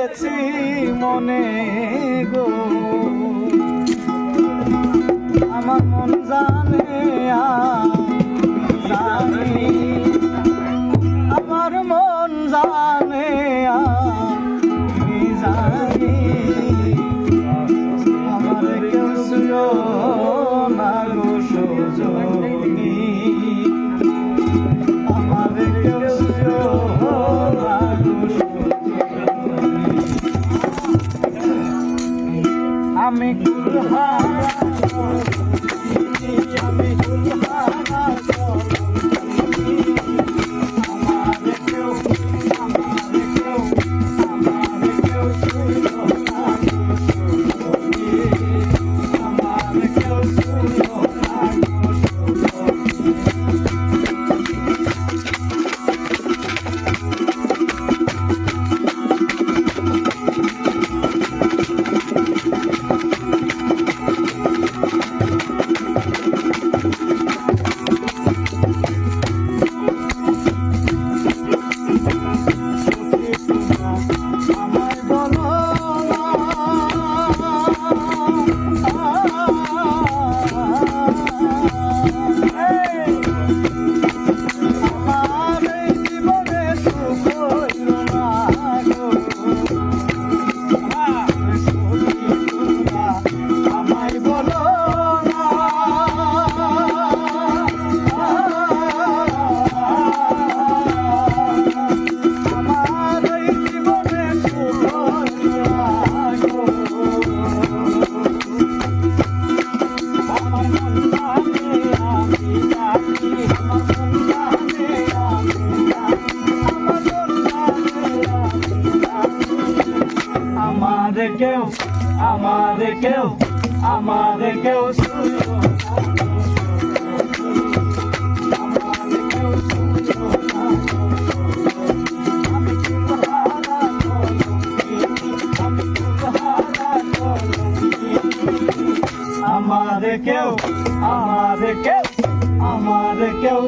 রেখেছি মনে গো, আমার মন জানে জানি, আমার মন জানে আমি জানি, আমার কেউ শুয়ো না গো সজনী, আমার কেউ শুয়ো না গো সজনী। আমি কুলহারা আমি কুলহারা আমাদের কেউ শুনো আমাদের কেউ আমাদের কেউ